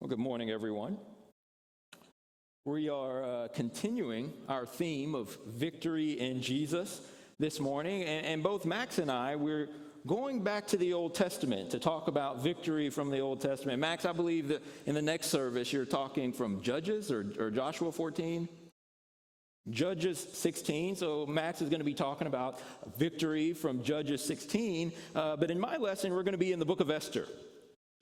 Well, good morning, everyone. We are continuing our theme of victory in Jesus this morning, and both Max and I, we're going back to the Old Testament to talk about victory from the Old Testament. Max, I believe that in the next service you're talking from Judges or Joshua 14? Judges 16, so Max is going to be talking about victory from Judges 16, but in my lesson we're going to be in the book of Esther.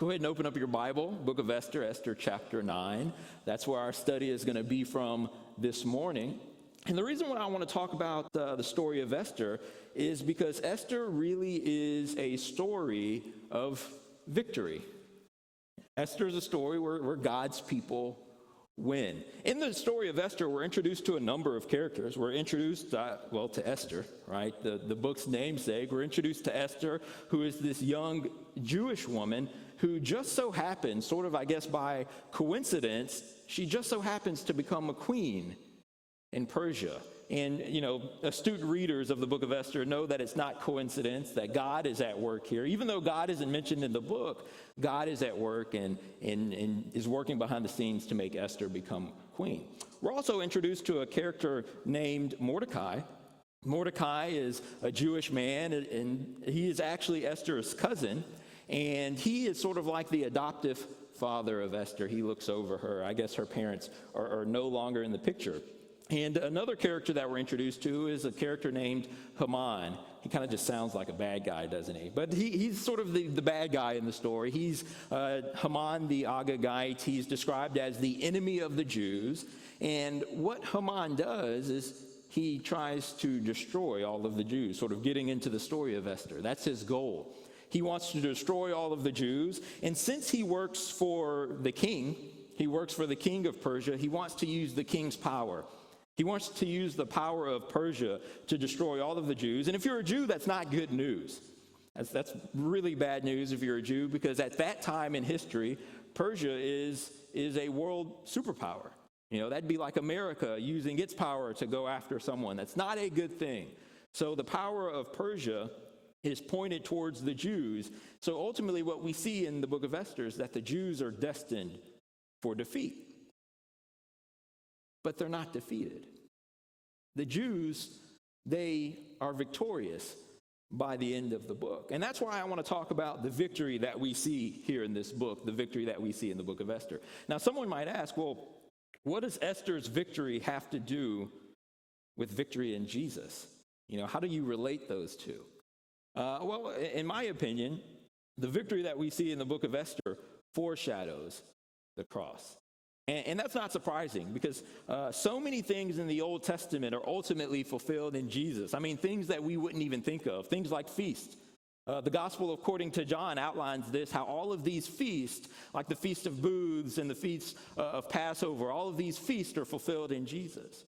Go ahead and open up your Bible, book of Esther, Esther chapter 9. That's where our study is going to be from this morning. And the reason why I want to talk about the story of Esther is because Esther really is a story of victory. Esther is a story where God's people win. In the story of Esther, we're introduced to a number of characters. We're introduced, to Esther, right? The book's namesake. We're introduced to Esther, who is this young Jewish woman who just so happens, sort of, I guess, by coincidence, she just so happens to become a queen in Persia. And, astute readers of the book of Esther know that it's not coincidence, that God is at work here. Even though God isn't mentioned in the book, God is at work and is working behind the scenes to make Esther become queen. We're also introduced to a character named Mordecai. Mordecai is a Jewish man, and he is actually Esther's cousin. And he is sort of like the adoptive father of Esther. He looks over her. I guess her parents are no longer in the picture. And another character that we're introduced to is a character named Haman. He kind of just sounds like a bad guy, doesn't he? But he's sort of the bad guy in the story. He's Haman the Agagite. He's described as the enemy of the Jews. And what Haman does is he tries to destroy all of the Jews, sort of getting into the story of Esther. That's his goal. He wants to destroy all of the Jews. And since he works for the king, he works for the king of Persia, he wants to use the king's power. He wants to use the power of Persia to destroy all of the Jews. And if you're a Jew, that's not good news. That's really bad news if you're a Jew, because at that time in history, Persia is a world superpower. That'd be like America using its power to go after someone. That's not a good thing. So the power of Persia is pointed towards the Jews. So ultimately what we see in the book of Esther is that the Jews are destined for defeat. But they're not defeated. The Jews, they are victorious by the end of the book. And that's why I want to talk about the victory that we see here in this book, the victory that we see in the book of Esther. Now, someone might ask, well, what does Esther's victory have to do with victory in Jesus? How do you relate those two? Well, in my opinion, the victory that we see in the book of Esther foreshadows the cross. And that's not surprising, because so many things in the Old Testament are ultimately fulfilled in Jesus. I mean, things that we wouldn't even think of, things like feasts. The Gospel according to John outlines this, how all of these feasts, like the Feast of Booths and the Feast of Passover, all of these feasts are fulfilled in Jesus.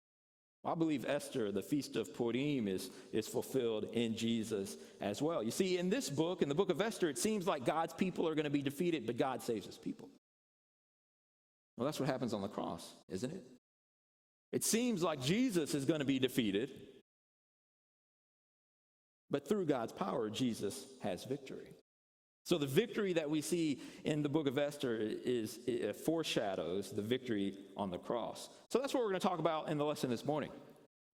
I believe Esther, the Feast of Purim, is fulfilled in Jesus as well. You see, in this book, in the book of Esther, it seems like God's people are going to be defeated, but God saves his people. Well, that's what happens on the cross, isn't it? It seems like Jesus is going to be defeated, but through God's power, Jesus has victory. So the victory that we see in the book of Esther foreshadows the victory on the cross. So that's what we're going to talk about in the lesson this morning.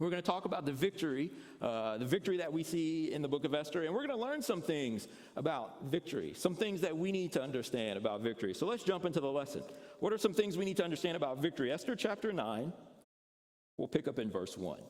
We're going to talk about the victory that we see in the book of Esther, and we're going to learn some things about victory, some things that we need to understand about victory. So let's jump into the lesson. What are some things we need to understand about victory? Esther chapter 9, we'll pick up in verse 1.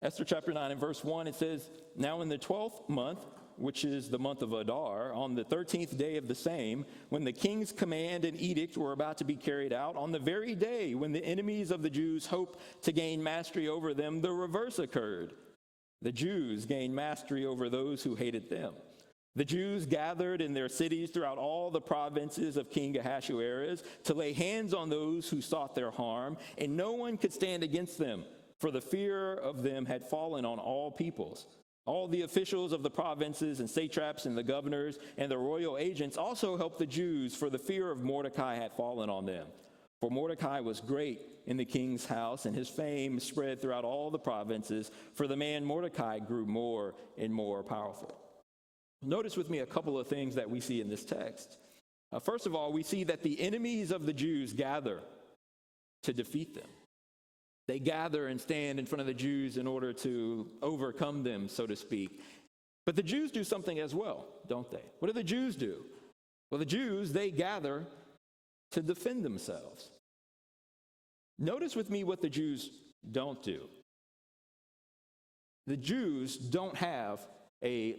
Esther chapter 9 and verse 1, it says, "Now in the 12th month, which is the month of Adar, on the 13th day of the same, when the king's command and edict were about to be carried out, on the very day when the enemies of the Jews hoped to gain mastery over them, the reverse occurred. The Jews gained mastery over those who hated them. The Jews gathered in their cities throughout all the provinces of King Ahasuerus to lay hands on those who sought their harm, and no one could stand against them, for the fear of them had fallen on all peoples. All the officials of the provinces and satraps and the governors and the royal agents also helped the Jews, for the fear of Mordecai had fallen on them. For Mordecai was great in the king's house, and his fame spread throughout all the provinces, for the man Mordecai grew more and more powerful." Notice with me a couple of things that we see in this text. First of all, we see that the enemies of the Jews gather to defeat them. They gather and stand in front of the Jews in order to overcome them, so to speak. But the Jews do something as well, don't they? What do the Jews do? Well, the Jews, they gather to defend themselves. Notice with me what the Jews don't do. The Jews don't have a,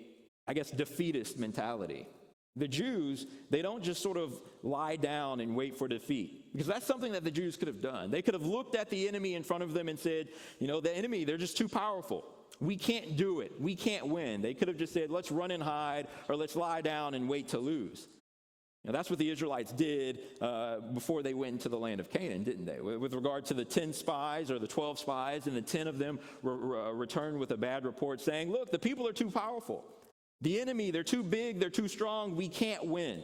defeatist mentality. The Jews, they don't just sort of lie down and wait for defeat, because that's something that the Jews could have done. They could have looked at the enemy in front of them and said, the enemy, they're just too powerful. We can't do it. We can't win. They could have just said, let's run and hide, or let's lie down and wait to lose. That's what the Israelites did before they went into the land of Canaan, didn't they? With regard to the 10 spies or the 12 spies, and the 10 of them returned with a bad report saying, look, the people are too powerful. The enemy, they're too big, they're too strong, we can't win.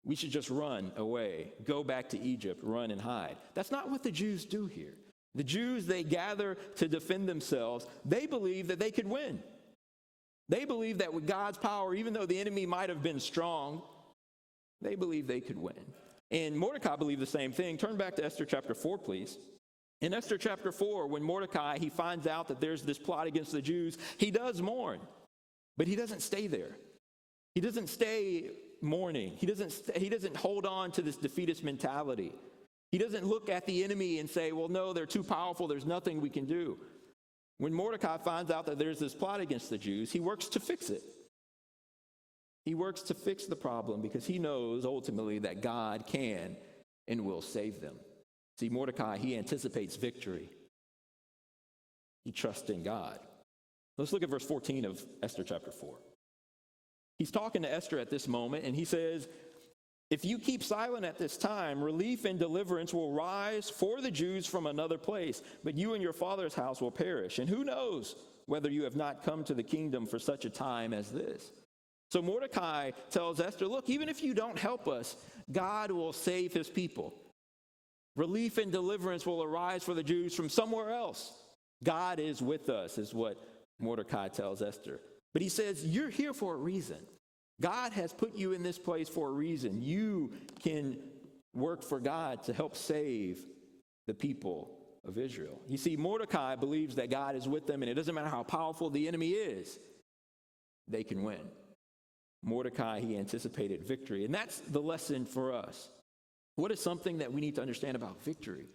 We should just run away, go back to Egypt, run and hide. That's not what the Jews do here. The Jews, they gather to defend themselves. They believe that they could win. They believe that with God's power, even though the enemy might have been strong, they believe they could win. And Mordecai believed the same thing. Turn back to Esther chapter 4, please. In Esther chapter 4, when Mordecai, he finds out that there's this plot against the Jews, he does mourn, but he doesn't stay there. He doesn't stay mourning. He doesn't hold on to this defeatist mentality. He doesn't look at the enemy and say, well, no, they're too powerful. There's nothing we can do. When Mordecai finds out that there's this plot against the Jews, he works to fix it. He works to fix the problem because he knows ultimately that God can and will save them. See, Mordecai, he anticipates victory. He trusts in God. Let's look at verse 14 of Esther chapter 4. He's talking to Esther at this moment, and he says, if you keep silent at this time, relief and deliverance will rise for the Jews from another place, but you and your father's house will perish. And who knows whether you have not come to the kingdom for such a time as this? So Mordecai tells Esther, look, even if you don't help us, God will save his people. Relief and deliverance will arise for the Jews from somewhere else. God is with us, is what Mordecai tells Esther. But he says, you're here for a reason. God has put you in this place for a reason. You can work for God to help save the people of Israel. You see, Mordecai believes that God is with them, and it doesn't matter how powerful the enemy is, they can win. Mordecai, he anticipated victory, and that's the lesson for us. What is something that we need to understand about victory?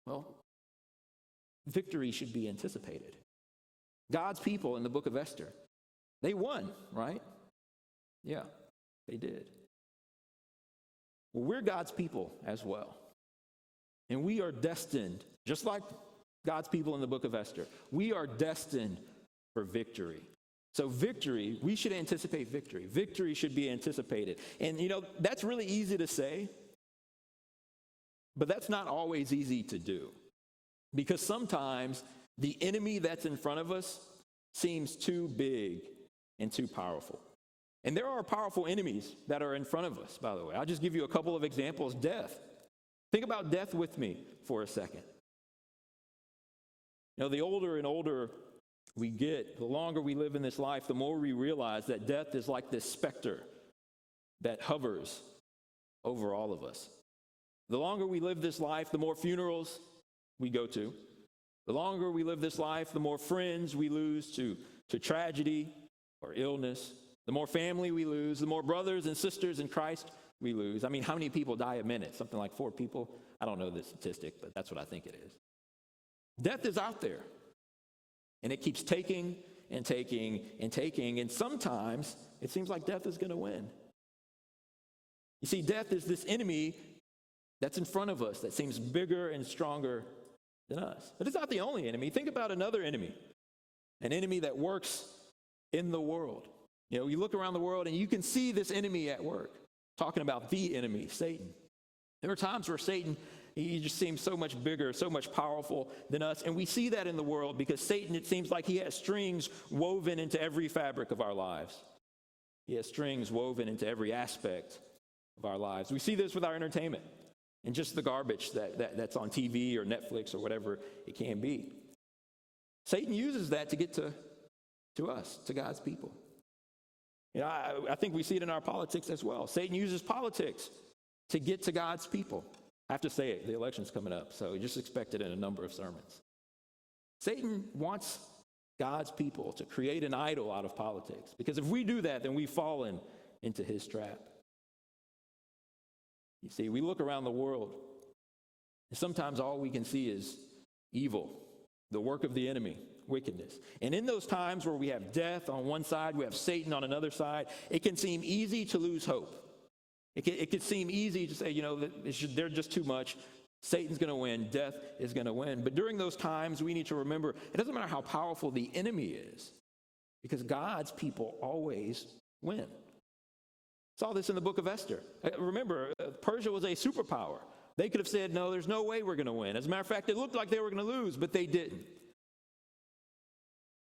Well, victory should be anticipated. God's people in the book of Esther, they won, right? Yeah, they did. Well, we're God's people as well. And we are destined, just like God's people in the book of Esther, we are destined for victory. So victory, we should anticipate victory. Victory should be anticipated. And that's really easy to say, but that's not always easy to do. Because sometimes the enemy that's in front of us seems too big and too powerful. And there are powerful enemies that are in front of us, by the way. I'll just give you a couple of examples. Death. Think about death with me for a second. The older and older we get, the longer we live in this life, the more we realize that death is like this specter that hovers over all of us. The longer we live this life, the more funerals we go to. The longer we live this life, the more friends we lose to tragedy or illness. The more family we lose, the more brothers and sisters in Christ we lose. I mean, how many people die a minute? Something like 4 people? I don't know the statistic, but that's what I think it is. Death is out there. And it keeps taking and taking and taking. And sometimes it seems like death is going to win. You see, death is this enemy that's in front of us that seems bigger and stronger than us. But it's not the only enemy. Think about another enemy, an enemy that works in the world. You look around the world and you can see this enemy at work. Talking about the enemy, Satan. There are times where Satan, he just seems so much bigger, so much powerful than us. And we see that in the world because Satan, it seems like he has strings woven into every fabric of our lives. He has strings woven into every aspect of our lives. We see this with our entertainment and just the garbage that's on TV or Netflix or whatever it can be. Satan uses that to get to us, to God's people. I think we see it in our politics as well. Satan uses politics to get to God's people. I have to say it, the election's coming up, so just expect it in a number of sermons. Satan wants God's people to create an idol out of politics, because if we do that, then we've fallen into his trap. You see, we look around the world, and sometimes all we can see is evil, the work of the enemy, wickedness. And in those times where we have death on one side, we have Satan on another side, it can seem easy to lose hope. It can seem easy to say, they're just too much. Satan's going to win. Death is going to win. But during those times, we need to remember, it doesn't matter how powerful the enemy is, because God's people always win. Saw this in the book of Esther. Remember, Persia was a superpower. They could have said, no, there's no way we're going to win. As a matter of fact, it looked like they were going to lose, but they didn't.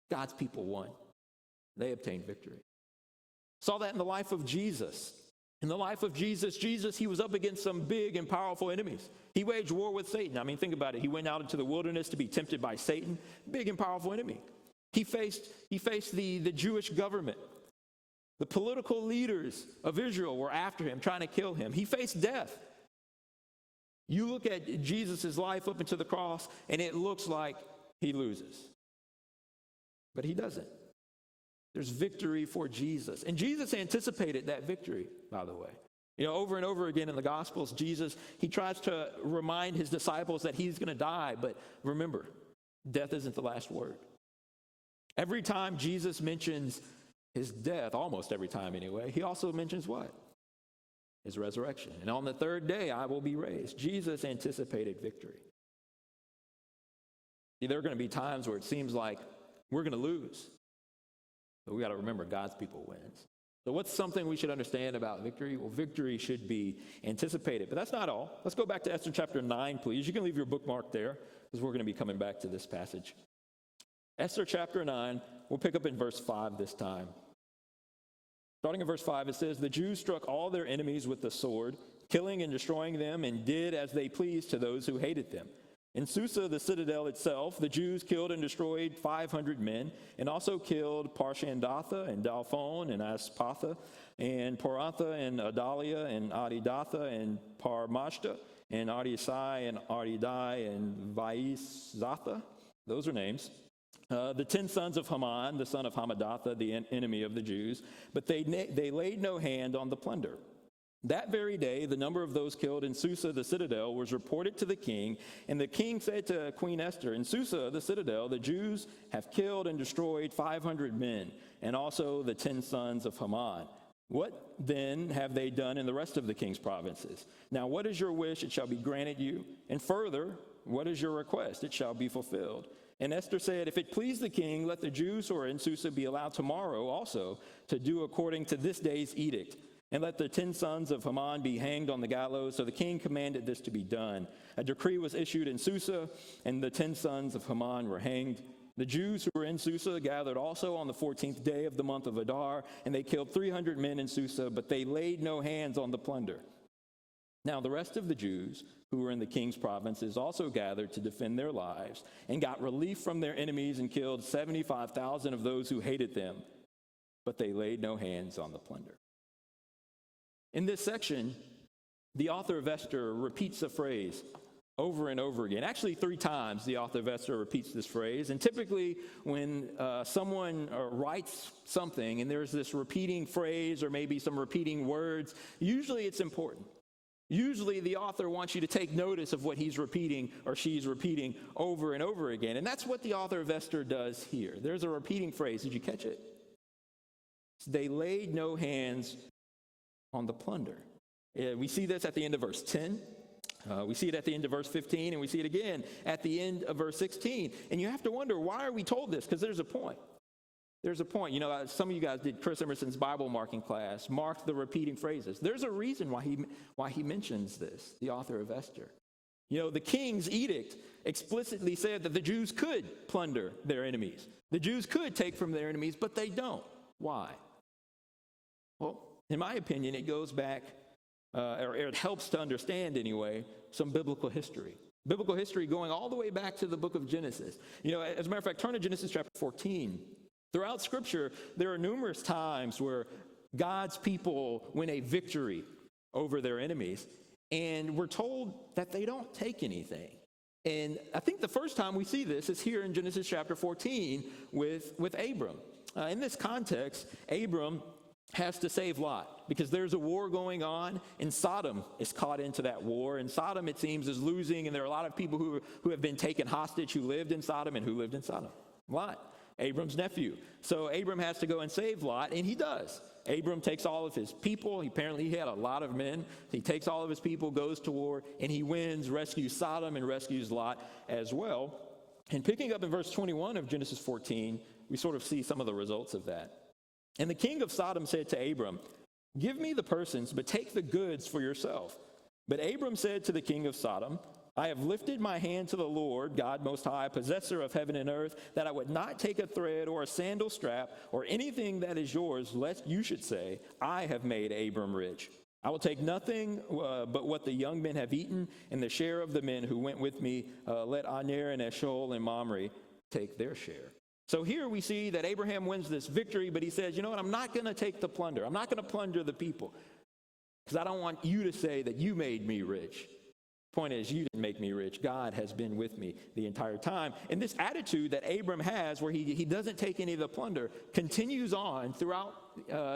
God's people won. They obtained victory. Saw that in the life of Jesus. In the life of Jesus, he was up against some big and powerful enemies. He waged war with Satan. I mean, think about it. He went out into the wilderness to be tempted by Satan, big and powerful enemy. He faced the Jewish government. The political leaders of Israel were after him, trying to kill him. He faced death. You look at Jesus' life up into the cross, and it looks like he loses. But he doesn't. There's victory for Jesus. And Jesus anticipated that victory, by the way. Over and over again in the Gospels, Jesus, he tries to remind his disciples that he's going to die. But remember, death isn't the last word. Every time Jesus mentions his death, almost every time anyway, he also mentions what? His resurrection. And on the third day, I will be raised. Jesus anticipated victory. See, there are going to be times where it seems like we're going to lose. But we got to remember, God's people wins. So what's something we should understand about victory? Well, victory should be anticipated. But that's not all. Let's go back to Esther chapter 9, please. You can leave your bookmark there, because we're going to be coming back to this passage. Esther chapter 9, we'll pick up in verse 5 this time. Starting in verse 5, it says, "The Jews struck all their enemies with the sword, killing and destroying them, and did as they pleased to those who hated them. In Susa, the citadel itself, the Jews killed and destroyed 500 men, and also killed Parshandatha and Dalphon and Aspatha and Porantha and Adalia and Adidatha and Parmashta and Adisai and Adidai and Vaizatha." Those are names. The 10 sons of Haman, the son of Hamadatha, the enemy of the Jews, but they laid no hand on the plunder. That very day, the number of those killed in Susa, the citadel, was reported to the king, and the king said to Queen Esther, "In Susa, the citadel, the Jews have killed and destroyed 500 men, and also the 10 sons of Haman. What then have they done in the rest of the king's provinces? Now, what is your wish? It shall be granted you. And further, what is your request? It shall be fulfilled." And Esther said, "If it please the king, let the Jews who are in Susa be allowed tomorrow also to do according to this day's edict. And let the 10 sons of Haman be hanged on the gallows." So the king commanded this to be done. A decree was issued in Susa, and the 10 sons of Haman were hanged. The Jews who were in Susa gathered also on the 14th day of the month of Adar, and they killed 300 men in Susa, but they laid no hands on the plunder. Now the rest of the Jews who were in the king's provinces also gathered to defend their lives, and got relief from their enemies, and killed 75,000 of those who hated them, but they laid no hands on the plunder. In this section, the author of Esther repeats a phrase over and over again. Actually, 3 times the author of Esther repeats this phrase. And typically when someone writes something and there's this repeating phrase or maybe some repeating words, usually it's important. Usually the author wants you to take notice of what he's repeating or she's repeating over and over again. And that's what the author of Esther does here. There's a repeating phrase. Did you catch it? They laid no hands on the plunder. We see this at the end of verse 10. We see it at the end of verse 15, and we see it again at the end of verse 16. And you have to wonder, why are we told this? Because there's a point. There's a point. Some of you guys did Chris Emerson's Bible marking class, marked the repeating phrases. There's a reason why he mentions this, the author of Esther. The king's edict explicitly said that the Jews could plunder their enemies. The Jews could take from their enemies, but they don't. Why? Well, in my opinion, it goes back, or it helps to understand anyway, some biblical history. Biblical history going all the way back to the book of Genesis. As a matter of fact, turn to Genesis chapter 14. Throughout Scripture, there are numerous times where God's people win a victory over their enemies, and we're told that they don't take anything. And I think the first time we see this is here in Genesis chapter 14 with Abram. In this context, Abram has to save Lot because there's a war going on, and Sodom is caught into that war. And Sodom, it seems, is losing, and there are a lot of people who have been taken hostage who lived in Sodom. And who lived in Sodom? Lot, Abram's nephew. So Abram has to go and save Lot, and he does. Abram takes all of his people. Apparently he had a lot of men. He takes all of his people, goes to war, and he wins, rescues Sodom, and rescues Lot as well. And picking up in verse 21 of Genesis 14, we sort of see some of the results of that. And the king of Sodom said to Abram, "Give me the persons, but take the goods for yourself." But Abram said to the king of Sodom, "I have lifted my hand to the Lord, God Most High, possessor of heaven and earth, that I would not take a thread or a sandal strap or anything that is yours, lest you should say, 'I have made Abram rich.' I will take nothing but what the young men have eaten, and the share of the men who went with me. Let Aner and Eshol and Mamre take their share." So here we see that Abraham wins this victory, but he says, you know what, I'm not going to take the plunder. I'm not going to plunder the people because I don't want you to say that you made me rich. Point is, you didn't make me rich. God has been with me the entire time. And this attitude that Abram has where he doesn't take any of the plunder continues on throughout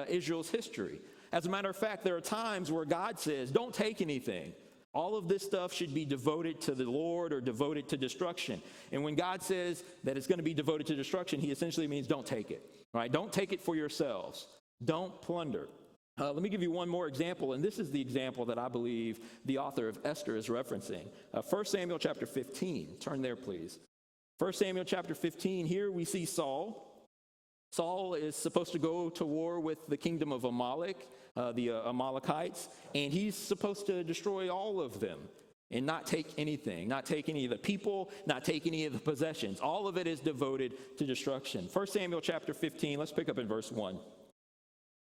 Israel's history. As a matter of fact, there are times where God says, don't take anything. All of this stuff should be devoted to the Lord or devoted to destruction. And when God says that it's going to be devoted to destruction, he essentially means don't take it. Right? Don't take it for yourselves. Don't plunder. Let me give you one more example, and this is the example that I believe the author of Esther is referencing. 1 Samuel chapter 15. Turn there, please. 1 Samuel chapter 15, here we see Saul. Saul is supposed to go to war with the kingdom of Amalek, the Amalekites, and he's supposed to destroy all of them and not take anything, not take any of the people, not take any of the possessions. All of it is devoted to destruction. 1 Samuel chapter 15, let's pick up in verse 1.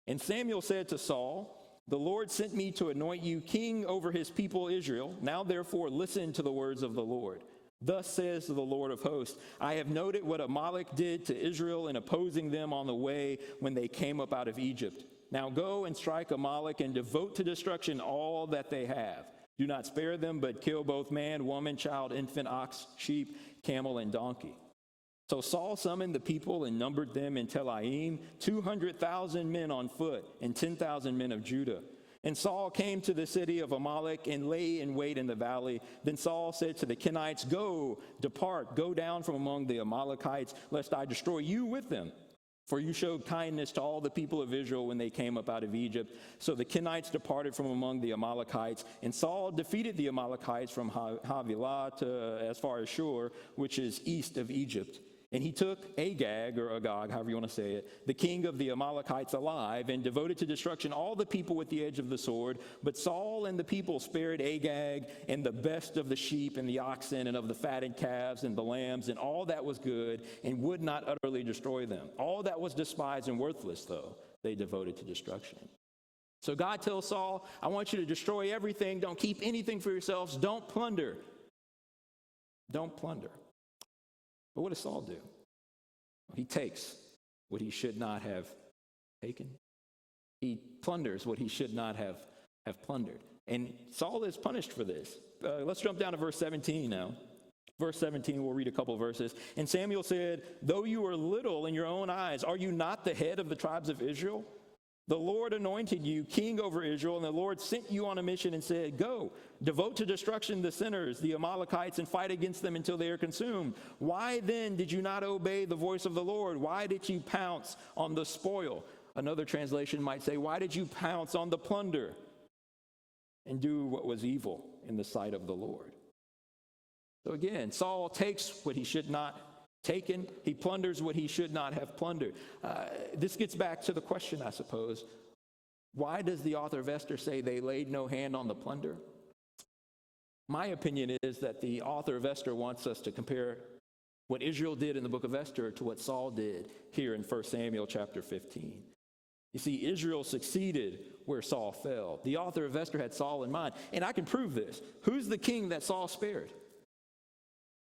And Samuel said to Saul, "The Lord sent me to anoint you king over his people Israel. Now therefore listen to the words of the Lord. Thus says the Lord of hosts, I have noted what Amalek did to Israel in opposing them on the way when they came up out of Egypt. Now go and strike Amalek and devote to destruction all that they have. Do not spare them, but kill both man, woman, child, infant, ox, sheep, camel, and donkey." So Saul summoned the people and numbered them in Telaim, 200,000 men on foot and 10,000 men of Judah. And Saul came to the city of Amalek and lay in wait in the valley. Then Saul said to the Kenites, "Go, depart, go down from among the Amalekites, lest I destroy you with them. For you showed kindness to all the people of Israel when they came up out of Egypt." So the Kenites departed from among the Amalekites, and Saul defeated the Amalekites from Havilah to as far as Shur, which is east of Egypt. And he took Agag, or Agag, however you want to say it, the king of the Amalekites alive, and devoted to destruction all the people with the edge of the sword. But Saul and the people spared Agag and the best of the sheep and the oxen and of the fatted calves and the lambs and all that was good, and would not utterly destroy them. All that was despised and worthless, though, they devoted to destruction. So God tells Saul, I want you to destroy everything. Don't keep anything for yourselves. Don't plunder. Don't plunder. But what does Saul do? He takes what he should not have taken. He plunders what he should not have plundered. And Saul is punished for this. Let's jump down to verse 17 now. Verse 17, we'll read a couple verses. And Samuel said, "Though you are little in your own eyes, are you not the head of the tribes of Israel? The Lord anointed you king over Israel, and the Lord sent you on a mission and said, 'Go, devote to destruction the sinners, the Amalekites, and fight against them until they are consumed.' Why then did you not obey the voice of the Lord? Why did you pounce on the spoil?" Another translation might say, "Why did you pounce on the plunder and do what was evil in the sight of the Lord?" So again, Saul takes what he should not taken. He plunders what he should not have plundered. This gets back to the question, I suppose. Why does the author of Esther say they laid no hand on the plunder? My opinion is that the author of Esther wants us to compare what Israel did in the book of Esther to what Saul did here in 1 Samuel chapter 15. You see, Israel succeeded where Saul fell. The author of Esther had Saul in mind. And I can prove this. Who's the king that Saul spared?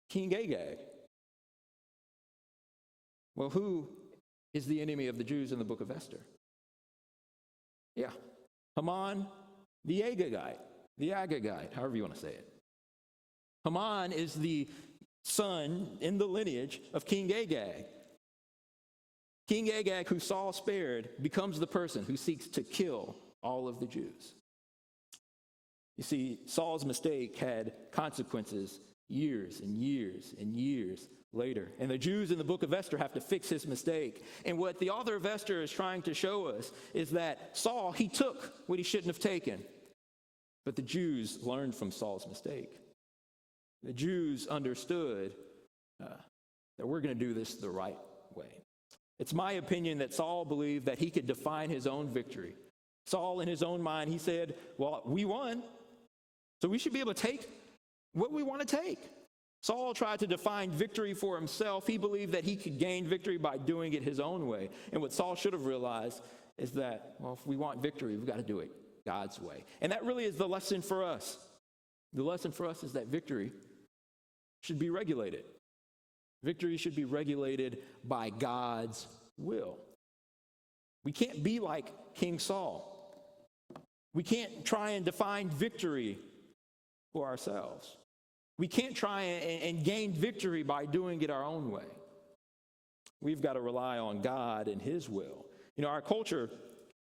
King Agag. Well, who is the enemy of the Jews in the book of Esther. Yeah. Haman, the Agagite, however you want to say it. Haman is the son in the lineage of King Agag. King Agag, who Saul spared, becomes the person who seeks to kill all of the Jews. You see, Saul's mistake had consequences years and years and years later. And the Jews in the book of Esther have to fix his mistake. And what the author of Esther is trying to show us is that Saul, he took what he shouldn't have taken. But the Jews learned from Saul's mistake. The Jews understood that we're going to do this the right way. It's my opinion that Saul believed that he could define his own victory. Saul, in his own mind, he said, well, we won, so we should be able to take what we want to take. Saul tried to define victory for himself. He believed that he could gain victory by doing it his own way. And what Saul should have realized is that, well, if we want victory, we've got to do it God's way. And that really is the lesson for us. The lesson for us is that victory should be regulated. Victory should be regulated by God's will. We can't be like King Saul. We can't try and define victory for ourselves. We can't try and gain victory by doing it our own way. We've got to rely on God and his will. You know, our culture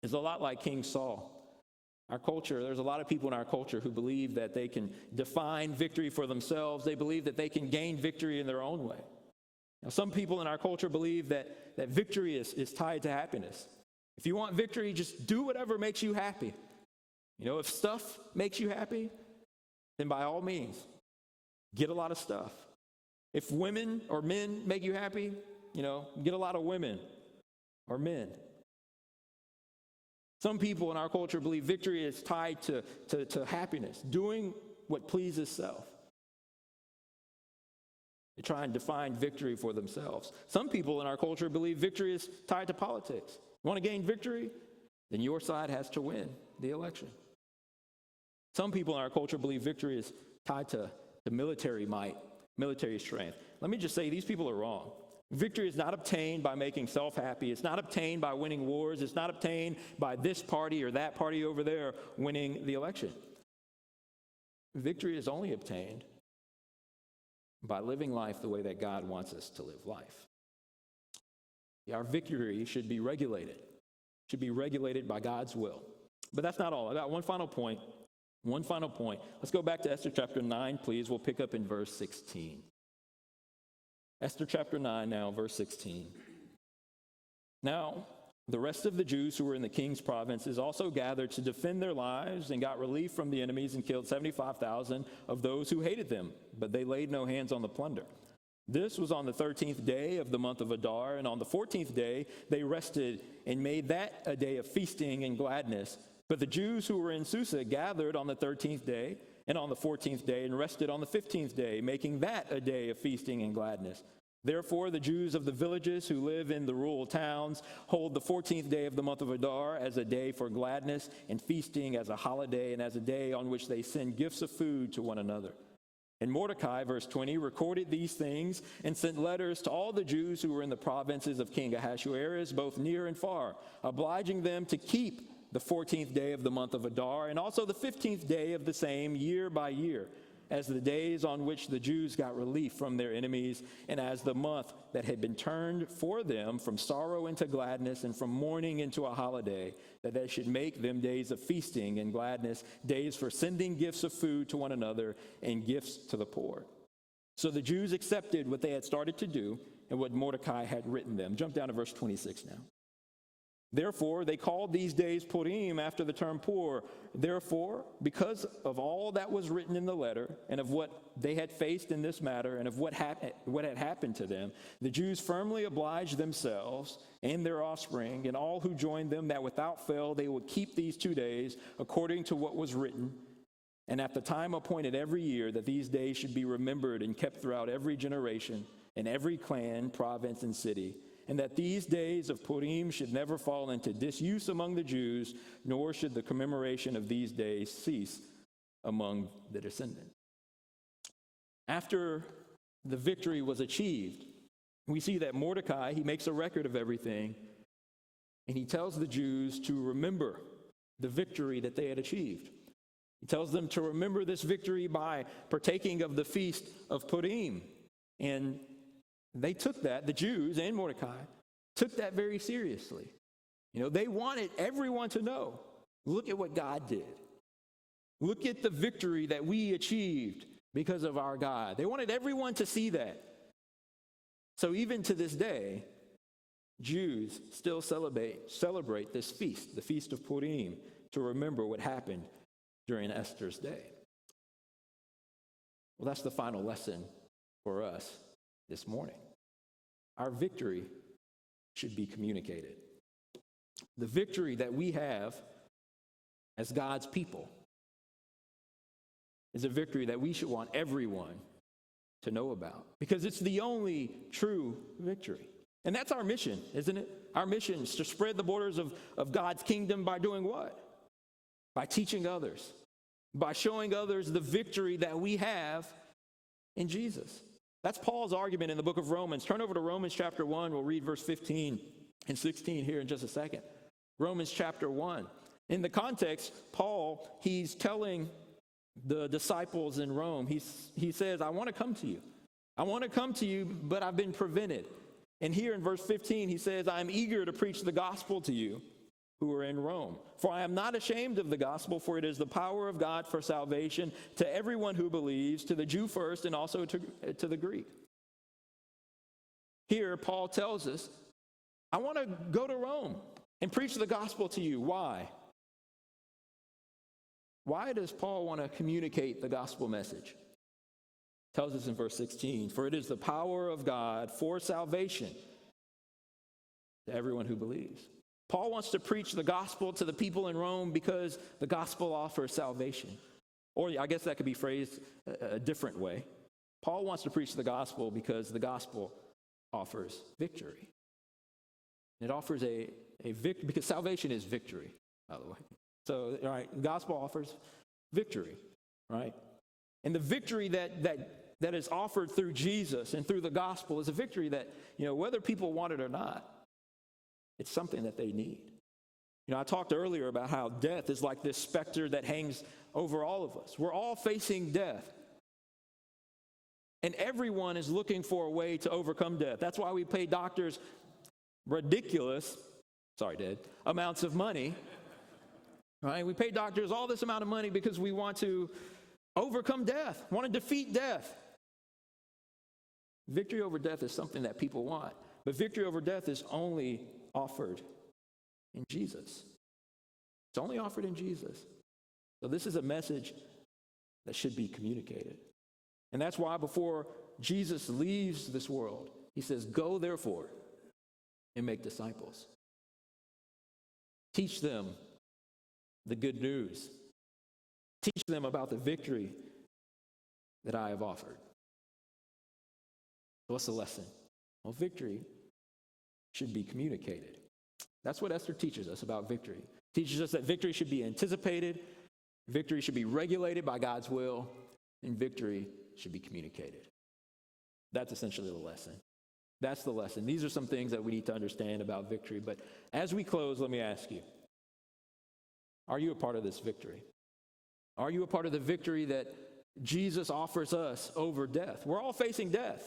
is a lot like King Saul. Our culture, there's a lot of people in our culture who believe that they can define victory for themselves. They believe that they can gain victory in their own way. Now, some people in our culture believe that victory is tied to happiness. If you want victory, just do whatever makes you happy. You know, if stuff makes you happy, then by all means, get a lot of stuff. If women or men make you happy, you know, get a lot of women or men. Some people in our culture believe victory is tied to happiness, doing what pleases self. They try and define victory for themselves. Some people in our culture believe victory is tied to politics. You want to gain victory? Then your side has to win the election. Some people in our culture believe victory is tied to military might, military strength. Let me just say, these people are wrong. Victory is not obtained by making self happy. It's not obtained by winning wars. It's not obtained by this party or that party over there winning the election. Victory is only obtained by living life the way that God wants us to live life. Our victory should be regulated. Should be regulated by God's will. But that's not all. I got one final point. Let's go back to Esther chapter 9, please. We'll pick up in verse 16. Esther chapter 9 now, verse 16. Now, the rest of the Jews who were in the king's provinces also gathered to defend their lives and got relief from the enemies and killed 75,000 of those who hated them, but they laid no hands on the plunder. This was on the 13th day of the month of Adar, and on the 14th day they rested and made that a day of feasting and gladness. But the Jews who were in Susa gathered on the 13th day and on the 14th day and rested on the 15th day, making that a day of feasting and gladness. Therefore, the Jews of the villages who live in the rural towns hold the 14th day of the month of Adar as a day for gladness and feasting, as a holiday, and as a day on which they send gifts of food to one another. And Mordecai, verse 20, recorded these things and sent letters to all the Jews who were in the provinces of King Ahasuerus, both near and far, obliging them to keep the 14th day of the month of Adar, and also the 15th day of the same, year by year, as the days on which the Jews got relief from their enemies, and as the month that had been turned for them from sorrow into gladness and from mourning into a holiday, that they should make them days of feasting and gladness, days for sending gifts of food to one another and gifts to the poor. So the Jews accepted what they had started to do and what Mordecai had written them. Jump down to verse 26 now. Therefore, they called these days Purim after the term poor. Therefore, because of all that was written in the letter and of what they had faced in this matter and of what had happened to them, the Jews firmly obliged themselves and their offspring and all who joined them that without fail they would keep these 2 days according to what was written, and at the time appointed every year, that these days should be remembered and kept throughout every generation and every clan, province, and city, and that these days of Purim should never fall into disuse among the Jews, nor should the commemoration of these days cease among the descendants. After the victory was achieved, We see that Mordecai, he makes a record of everything, and he tells the Jews to remember the victory that they had achieved. He tells them to remember this victory by partaking of the feast of Purim. And they took that, the Jews and Mordecai, took that very seriously. They wanted everyone to know, look at what God did. Look at the victory that we achieved because of our God. They wanted everyone to see that. So even to this day, Jews still celebrate this feast, the Feast of Purim, to remember what happened during Esther's day. Well, that's the final lesson for us this morning. Our victory should be communicated. The victory that we have as God's people is a victory that we should want everyone to know about, because it's the only true victory. And that's our mission, isn't it? Our mission is to spread the borders of God's kingdom by doing what? By teaching others, by showing others the victory that we have in Jesus. That's Paul's argument in the book of Romans. Turn over to Romans chapter 1. We'll read verse 15 and 16 here in just a second. Romans chapter 1. In the context, Paul, he's telling the disciples in Rome, he says, I want to come to you. I want to come to you, but I've been prevented. And here in verse 15, he says, I am eager to preach the gospel to you who are in Rome. For I am not ashamed of the gospel, for it is the power of God for salvation to everyone who believes, to the Jew first and also to the Greek. Here, Paul tells us, I want to go to Rome and preach the gospel to you. Why? Why does Paul want to communicate the gospel message? It tells us in verse 16, for it is the power of God for salvation to everyone who believes. Paul wants to preach the gospel to the people in Rome because the gospel offers salvation. Or I guess that could be phrased a different way. Paul wants to preach the gospel because the gospel offers victory. It offers a victory, because salvation is victory, by the way. So, all right, the gospel offers victory, right? And the victory that is offered through Jesus and through the gospel is a victory that, whether people want it or not, it's something that they need. I talked earlier about how death is like this specter that hangs over all of us. We're all facing death. And everyone is looking for a way to overcome death. That's why we pay doctors ridiculous, amounts of money. Right? We pay doctors all this amount of money because we want to overcome death, want to defeat death. Victory over death is something that people want. But victory over death is only offered in Jesus. It's only offered in Jesus. So this is a message that should be communicated. And that's why before Jesus leaves this world, he says, go therefore and make disciples. Teach them the good news. Teach them about the victory that I have offered. What's the lesson? Well, victory should be communicated. That's what Esther teaches us about victory. It teaches us that victory should be anticipated, victory should be regulated by God's will, and victory should be communicated. That's essentially the lesson. That's the lesson. These are some things that we need to understand about victory. But as we close, let me ask you, are you a part of this victory? Are you a part of the victory that Jesus offers us over death? We're all facing death.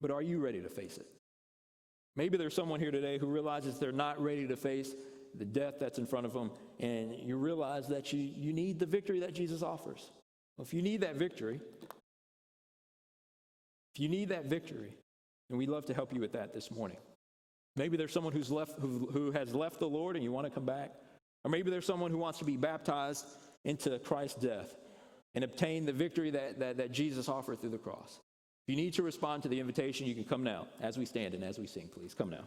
But are you ready to face it? Maybe there's someone here today who realizes they're not ready to face the death that's in front of them, and you realize that you need the victory that Jesus offers. Well, if you need that victory, then we'd love to help you with that this morning. Maybe there's someone who has left the Lord and you want to come back. Or maybe there's someone who wants to be baptized into Christ's death and obtain the victory that Jesus offered through the cross. If you need to respond to the invitation, you can come now as we stand and as we sing. Please come now.